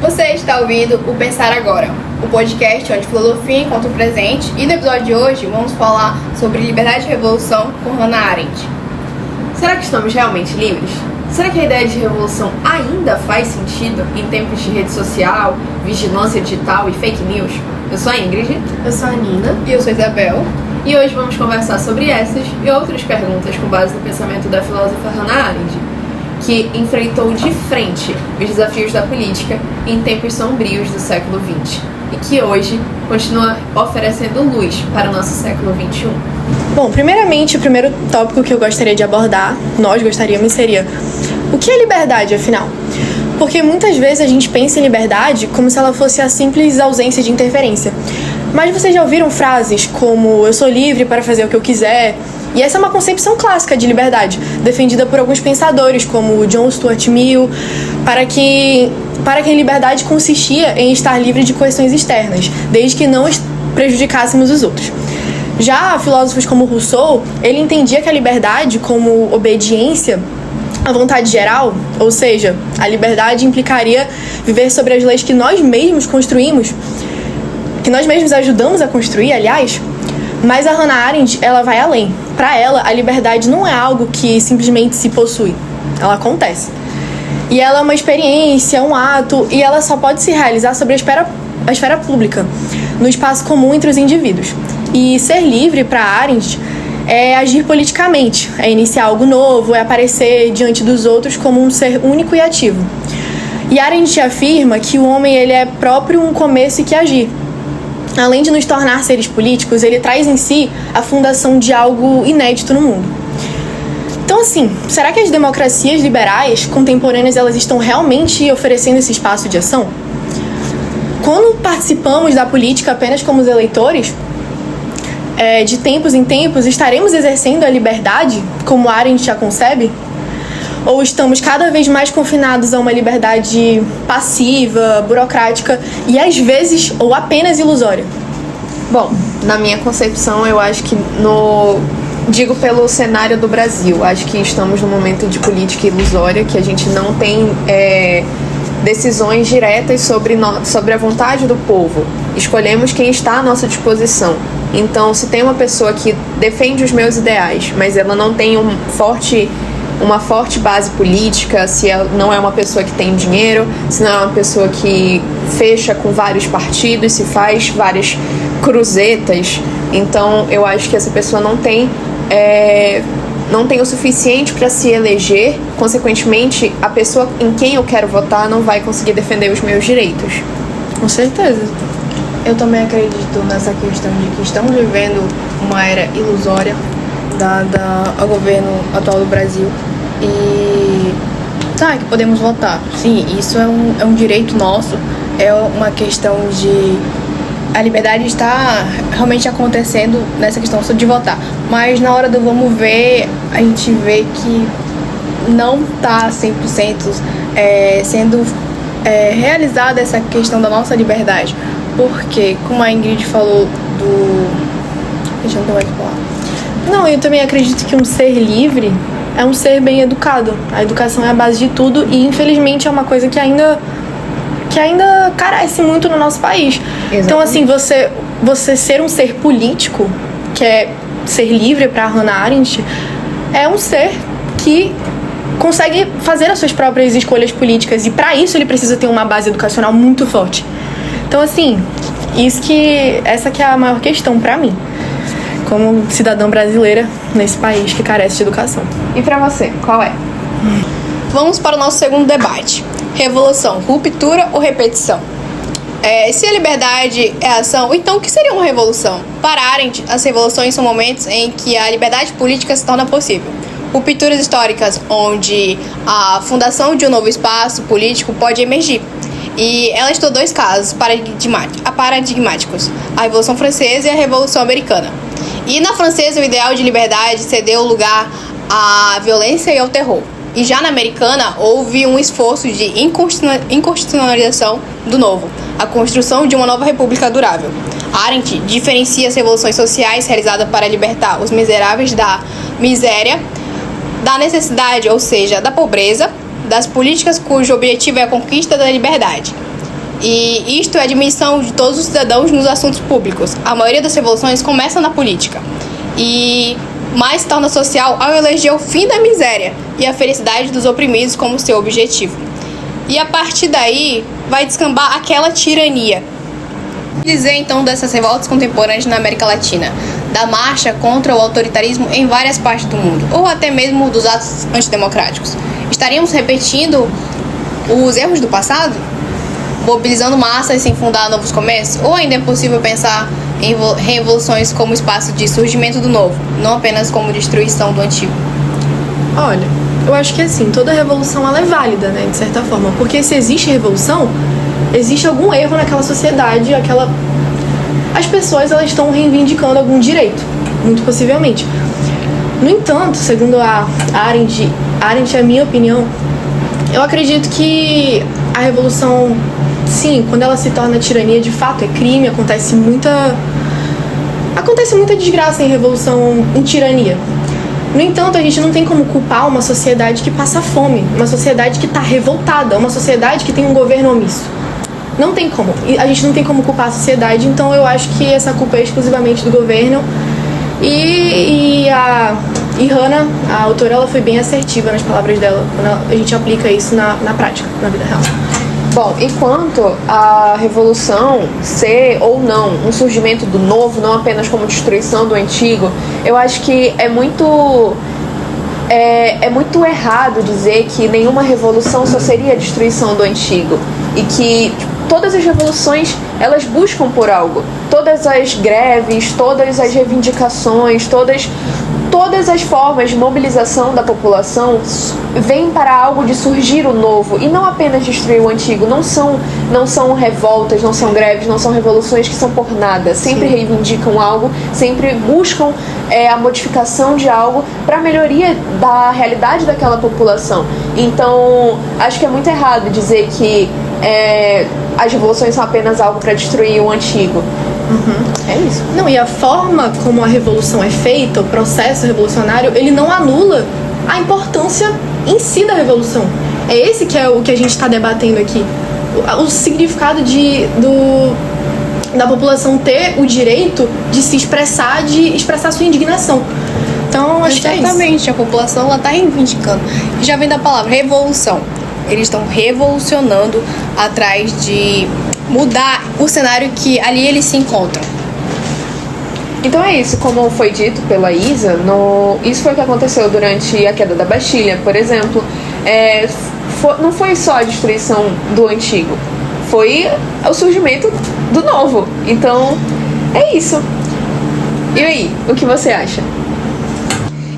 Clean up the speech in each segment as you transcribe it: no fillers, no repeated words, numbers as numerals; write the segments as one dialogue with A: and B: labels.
A: Você está ouvindo o Pensar Agora, o podcast onde filosofia encontra o presente, e no episódio de hoje vamos falar sobre liberdade e revolução com Hannah Arendt.
B: Será que estamos realmente livres? Será que a ideia de revolução ainda faz sentido em tempos de rede social, vigilância digital e fake news? Eu sou a Ingrid.
C: Eu sou a Nina.
A: E eu sou a Isabel.
B: E hoje vamos conversar sobre essas e outras perguntas com base no pensamento da filósofa Hannah Arendt, que enfrentou de frente os desafios da política em tempos sombrios do século XX e que hoje continua oferecendo luz para o nosso século XXI.
C: Bom, primeiramente, o primeiro tópico que eu gostaria de abordar, nós gostaríamos, seria: o que é liberdade, afinal? Porque muitas vezes a gente pensa em liberdade como se ela fosse a simples ausência de interferência. Mas vocês já ouviram frases como "eu sou livre para fazer o que eu quiser"? E essa é uma concepção clássica de liberdade, defendida por alguns pensadores, como John Stuart Mill, para quem liberdade consistia em estar livre de questões externas, desde que não prejudicássemos os outros. Já filósofos como Rousseau, ele entendia que a liberdade como obediência à vontade geral, ou seja, a liberdade implicaria viver sobre as leis que nós mesmos construímos, que nós mesmos ajudamos a construir, aliás. Mas a Hannah Arendt, ela vai além. Para ela, a liberdade não é algo que simplesmente se possui. Ela acontece. E ela é uma experiência, um ato, e ela só pode se realizar sobre a esfera pública, no espaço comum entre os indivíduos. E ser livre, para Arendt, é agir politicamente, é iniciar algo novo, é aparecer diante dos outros como um ser único e ativo. E Arendt afirma que o homem ele é próprio um começo e que agir. Além de nos tornar seres políticos, ele traz em si a fundação de algo inédito no mundo. Então, assim, será que as democracias liberais contemporâneas elas estão realmente oferecendo esse espaço de ação? Quando participamos da política apenas como os eleitores, de tempos em tempos, estaremos exercendo a liberdade como Arendt a concebe? Ou estamos cada vez mais confinados a uma liberdade passiva, burocrática e às vezes ou apenas ilusória?
B: Bom, na minha concepção, eu acho que digo pelo cenário do Brasil, acho que estamos num momento de política ilusória, que a gente não tem decisões diretas sobre a vontade do povo. Escolhemos quem está à nossa disposição. Então, se tem uma pessoa que defende os meus ideais, mas ela não tem uma forte base política, se ela não é uma pessoa que tem dinheiro, se não é uma pessoa que fecha com vários partidos, se faz várias cruzetas, então eu acho que essa pessoa não tem o suficiente para se eleger, consequentemente a pessoa em quem eu quero votar não vai conseguir defender os meus direitos.
C: Com certeza.
A: Eu também acredito nessa questão de que estamos vivendo uma era ilusória dada ao governo atual do Brasil e que podemos votar. Sim, isso é um direito nosso, é uma questão de a liberdade está realmente acontecendo nessa questão de votar, mas na hora do vamos ver, a gente vê que não está 100% sendo realizada essa questão da nossa liberdade, porque, como a Ingrid falou deixa eu não ter falar.
C: Não, eu também acredito que um ser livre é um ser bem educado. A educação é a base de tudo e, infelizmente, é uma coisa que ainda carece muito no nosso país. Exatamente. Então, assim, você ser um ser político, que é ser livre para Hannah Arendt, é um ser que consegue fazer as suas próprias escolhas políticas e, para isso, ele precisa ter uma base educacional muito forte. Então, assim, essa que é a maior questão para mim, como cidadã brasileira nesse país que carece de educação.
B: E pra você, qual é?
A: Vamos para o nosso segundo debate. Revolução, ruptura ou repetição? Se a liberdade é ação, então o que seria uma revolução? Para Arendt, as revoluções são momentos em que a liberdade política se torna possível. Rupturas históricas onde a fundação de um novo espaço político pode emergir. E ela estudou dois casos paradigmáticos, a Revolução Francesa e a Revolução Americana. E na francesa, o ideal de liberdade cedeu lugar à violência e ao terror. E já na americana, houve um esforço de inconstitucionalização do novo, a construção de uma nova república durável. Arendt diferencia as revoluções sociais realizadas para libertar os miseráveis da miséria, da necessidade, ou seja, da pobreza, das políticas cujo objetivo é a conquista da liberdade. E isto é a admissão de todos os cidadãos nos assuntos públicos. A maioria das revoluções começa na política. E mais se torna social ao eleger o fim da miséria e a felicidade dos oprimidos como seu objetivo. E a partir daí vai descambar aquela tirania. Dizer então dessas revoltas contemporâneas na América Latina, da marcha contra o autoritarismo em várias partes do mundo, ou até mesmo dos atos antidemocráticos. Estaríamos repetindo os erros do passado? Mobilizando massas sem fundar novos começos? Ou ainda é possível pensar em revoluções como espaço de surgimento do novo, não apenas como destruição do antigo?
C: Olha, eu acho que assim, toda revolução ela é válida, né, de certa forma, porque se existe revolução, existe algum erro naquela sociedade, as pessoas elas estão reivindicando algum direito, muito possivelmente. No entanto, segundo a Arendt, é a minha opinião, eu acredito que a revolução, sim, quando ela se torna tirania, de fato é crime, acontece muita desgraça em revolução, em tirania. No entanto, a gente não tem como culpar uma sociedade que passa fome, uma sociedade que está revoltada, uma sociedade que tem um governo omisso. Não tem como. A gente não tem como culpar a sociedade, então eu acho que essa culpa é exclusivamente do governo. E Hannah, a autora, ela foi bem assertiva nas palavras dela, quando a gente aplica isso na prática, na vida real.
B: Bom, enquanto a revolução ser ou não um surgimento do novo, não apenas como destruição do antigo, eu acho que é muito errado dizer que nenhuma revolução só seria a destruição do antigo e que todas as revoluções elas buscam por algo. Todas as greves, todas as reivindicações, todas as formas de mobilização da população vêm para algo de surgir o novo e não apenas destruir o antigo. Não são revoltas, não são greves, não são revoluções que são por nada. Sempre reivindicam algo, sempre buscam a modificação de algo para a melhoria da realidade daquela população. Então, acho que é muito errado dizer que as revoluções são apenas algo para destruir o antigo. É isso.
C: Não, e a forma como a revolução é feita, o processo revolucionário, ele não anula a importância em si da revolução. É esse que é o que a gente está debatendo aqui. O significado da população ter o direito de se expressar, de expressar sua indignação. Então, acho que é isso.
A: Exatamente, a população ela está reivindicando. E já vem da palavra revolução. Eles estão revolucionando atrás de mudar o cenário que ali eles se encontram.
B: Então é isso, como foi dito pela Isa, isso foi o que aconteceu durante a queda da Bastilha, por exemplo. Não foi só a destruição do antigo, foi o surgimento do novo. Então é isso. E aí, o que você acha?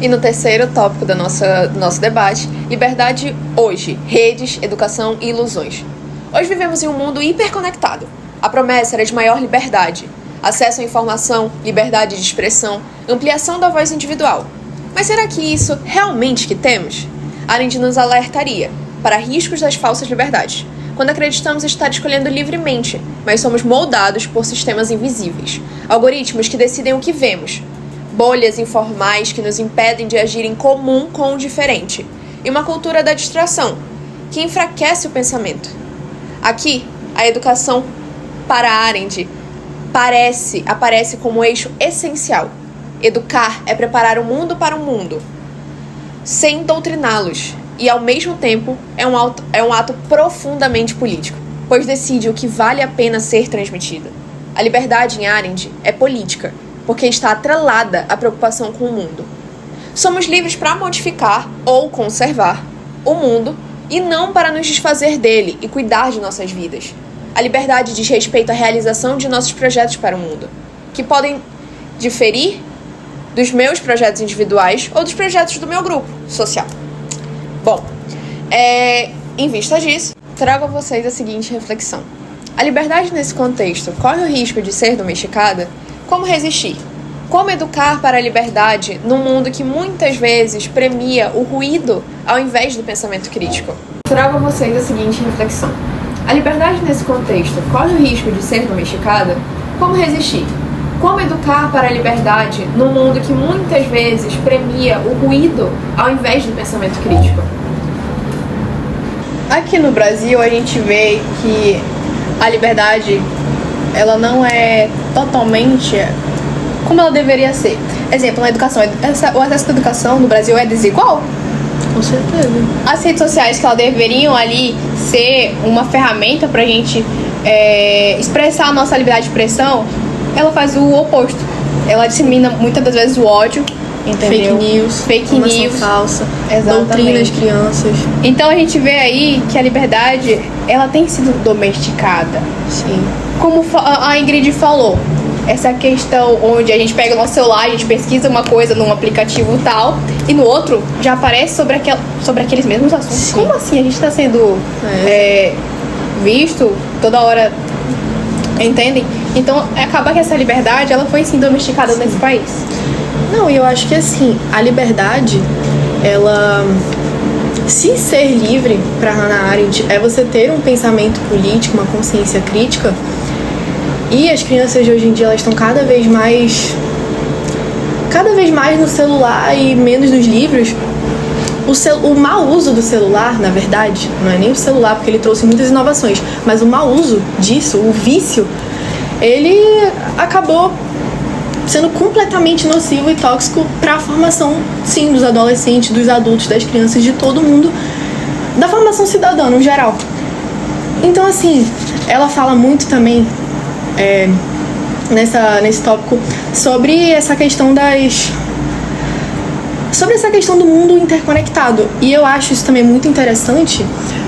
B: E no terceiro tópico do nosso debate, liberdade hoje, redes, educação e ilusões. Hoje vivemos em um mundo hiperconectado. A promessa era de maior liberdade, acesso à informação, liberdade de expressão, ampliação da voz individual. Mas será que isso realmente que temos? Arendt nos alertaria para riscos das falsas liberdades, quando acreditamos estar escolhendo livremente, mas somos moldados por sistemas invisíveis, algoritmos que decidem o que vemos, bolhas informais que nos impedem de agir em comum com o diferente, e uma cultura da distração, que enfraquece o pensamento. Aqui, a educação para Arendt aparece como eixo essencial. Educar é preparar o mundo para o mundo, sem doutriná-los, e ao mesmo tempo é um ato profundamente político, pois decide o que vale a pena ser transmitido. A liberdade em Arendt é política, porque está atrelada à preocupação com o mundo. Somos livres para modificar ou conservar o mundo e não para nos desfazer dele e cuidar de nossas vidas. A liberdade diz respeito à realização de nossos projetos para o mundo, que podem diferir dos meus projetos individuais ou dos projetos do meu grupo social. Bom, em vista disso, trago a vocês a seguinte reflexão. A liberdade nesse contexto corre o risco de ser domesticada? Como resistir? Como educar para a liberdade num mundo que muitas vezes premia o ruído ao invés do pensamento crítico? Trago a vocês a seguinte reflexão. A liberdade nesse contexto corre o risco de ser domesticada? Como resistir? Como educar para a liberdade num mundo que muitas vezes premia o ruído ao invés do pensamento crítico?
A: Aqui no Brasil a gente vê que a liberdade, ela não é totalmente como ela deveria ser. Exemplo, na educação. O acesso à educação no Brasil é desigual?
C: Com certeza.
A: As redes sociais, que elas deveriam ali ser uma ferramenta pra gente expressar a nossa liberdade de expressão, ela faz o oposto. Ela dissemina muitas das vezes o ódio, entendeu?
C: Fake news, falsa, doutrina as crianças.
A: Então a gente vê aí que a liberdade, ela tem sido domesticada.
C: Sim.
A: Como a Ingrid falou, essa questão onde a gente pega o nosso celular, a gente pesquisa uma coisa num aplicativo tal, e no outro já aparece sobre aqueles mesmos assuntos.
C: Sim.
A: Como assim? A gente está sendo visto toda hora, entendem? Então acaba que essa liberdade, ela foi sim domesticada nesse país.
C: Não, e eu acho que assim, a liberdade, ela... Se ser livre, para Hannah Arendt, é você ter um pensamento político, uma consciência crítica. E as crianças de hoje em dia, elas estão cada vez mais no celular e menos nos livros. O mau uso do celular, na verdade, não é nem o celular, porque ele trouxe muitas inovações, mas o mau uso disso, o vício, ele acabou sendo completamente nocivo e tóxico para a formação, sim, dos adolescentes, dos adultos, das crianças, de todo mundo, da formação cidadã no geral. Então, assim, ela fala muito também nesse tópico sobre essa questão do mundo interconectado. E eu acho isso também muito interessante,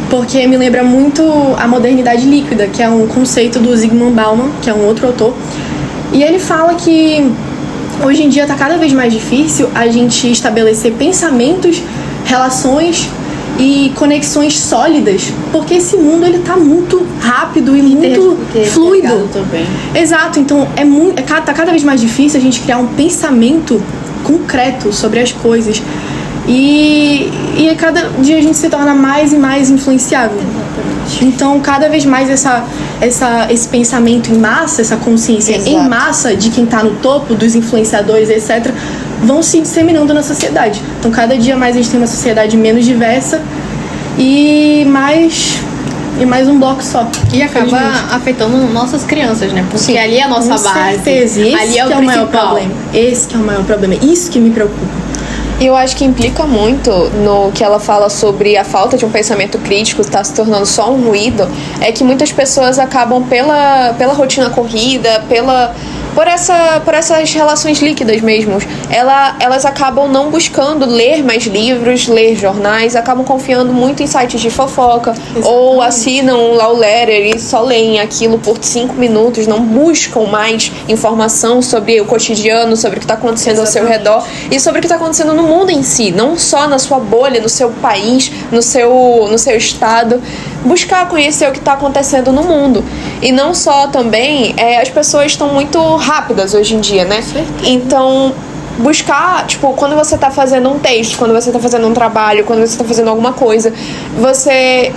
C: porque me lembra muito a modernidade líquida, que é um conceito do Zygmunt Bauman, que é um outro autor. E ele fala que hoje em dia está cada vez mais difícil a gente estabelecer pensamentos, relações e conexões sólidas, porque esse mundo ele tá muito rápido e muito fluido.
A: Também.
C: Exato, então tá cada vez mais difícil a gente criar um pensamento concreto sobre as coisas. E a cada dia a gente se torna mais e mais influenciável. Exatamente. Então, cada vez mais esse pensamento em massa, essa consciência em massa de quem está no topo, dos influenciadores, etc., vão se disseminando na sociedade. Então, cada dia mais a gente tem uma sociedade menos diversa e mais um bloco só.
A: E acaba afetando nossas crianças, né? Porque sim, ali é a nossa base.
C: Certeza. Ali é o maior problema. Esse que é o maior problema. Isso que me preocupa.
B: E eu acho que implica muito no que ela fala sobre a falta de um pensamento crítico estar se tornando só um ruído, é que muitas pessoas acabam pela rotina corrida, por essas relações líquidas mesmo, elas acabam não buscando ler mais livros, ler jornais, acabam confiando muito em sites de fofoca. Exatamente. Ou assinam um love letter e só leem aquilo por 5 minutos, não buscam mais informação sobre o cotidiano, sobre o que está acontecendo ao seu redor e sobre o que está acontecendo no mundo em si, não só na sua bolha, no seu país, no seu estado. Buscar conhecer o que está acontecendo no mundo. E não só também, as pessoas estão muito rápidas hoje em dia, né? Então, buscar, tipo, quando você está fazendo um texto, quando você está fazendo um trabalho, quando você está fazendo alguma coisa, você,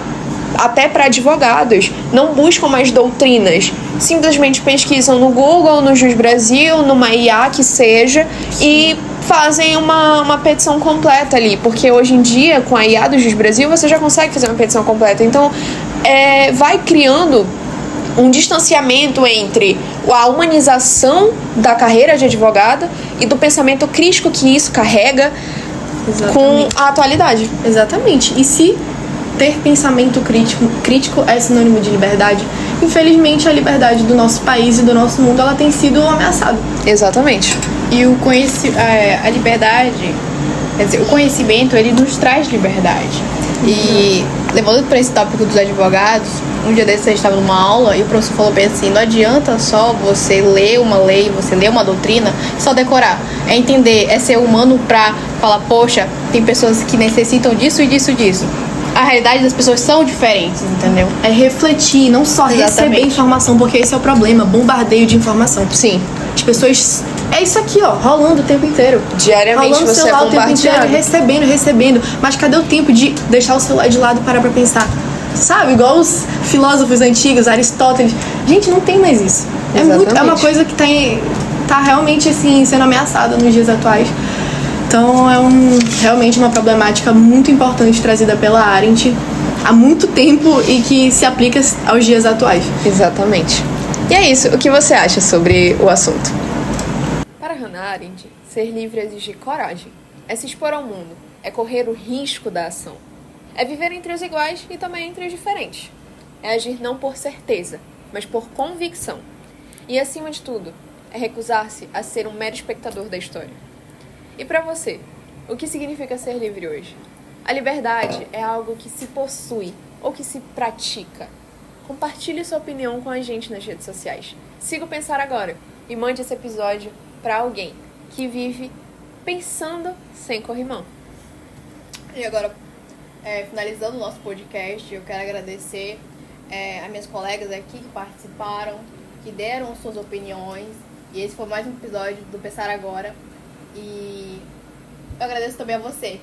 B: até para advogados, não buscam mais doutrinas. Simplesmente pesquisam no Google, no Jus Brasil, numa IA que seja, e fazem uma petição completa ali, porque hoje em dia, com a IA do Jus Brasil, você já consegue fazer uma petição completa. Então, vai criando um distanciamento entre a humanização da carreira de advogada e do pensamento crítico que isso carrega. Exatamente. Com a atualidade.
C: Exatamente. E se ter pensamento crítico é sinônimo de liberdade, infelizmente a liberdade do nosso país e do nosso mundo, ela tem sido ameaçada.
B: Exatamente.
A: E a liberdade, quer dizer, o conhecimento, ele nos traz liberdade. E levando para esse tópico dos advogados, um dia desses a gente estava numa aula e o professor falou bem assim: não adianta só você ler uma lei, você ler uma doutrina, só decorar. É entender, é ser humano pra falar, poxa, tem pessoas que necessitam disso e disso e disso. A realidade das pessoas são diferentes, entendeu?
C: É refletir, não só receber informação, porque esse é o problema, bombardeio de informação.
B: Sim.
C: As pessoas... É isso aqui, ó, rolando o tempo inteiro.
B: Diariamente rolando você é bombardeado.
C: O tempo inteiro, recebendo. Mas cadê o tempo de deixar o celular de lado e parar pra pensar? Sabe, igual os filósofos antigos, Aristóteles. Gente, não tem mais isso. É uma coisa que tá realmente, assim, sendo ameaçada nos dias atuais. Então, realmente uma problemática muito importante trazida pela Arendt. há muito tempo e que se aplica aos dias atuais.
B: Exatamente. E é isso. O que você acha sobre o assunto? Para Hannah Arendt, ser livre exige coragem. É se expor ao mundo. É correr o risco da ação. É viver entre os iguais e também entre os diferentes. É agir não por certeza, mas por convicção. E, acima de tudo, é recusar-se a ser um mero espectador da história. E para você, o que significa ser livre hoje? A liberdade é algo que se possui ou que se pratica. Compartilhe sua opinião com a gente nas redes sociais. Siga o Pensar Agora e mande esse episódio para alguém que vive pensando sem corrimão.
A: E agora, finalizando o nosso podcast, eu quero agradecer a minhas colegas aqui que participaram, que deram suas opiniões. E esse foi mais um episódio do Pensar Agora. E eu agradeço também a você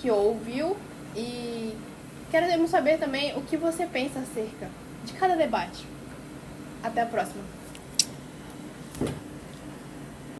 A: que ouviu e queremos saber também o que você pensa acerca de cada debate. Até a próxima!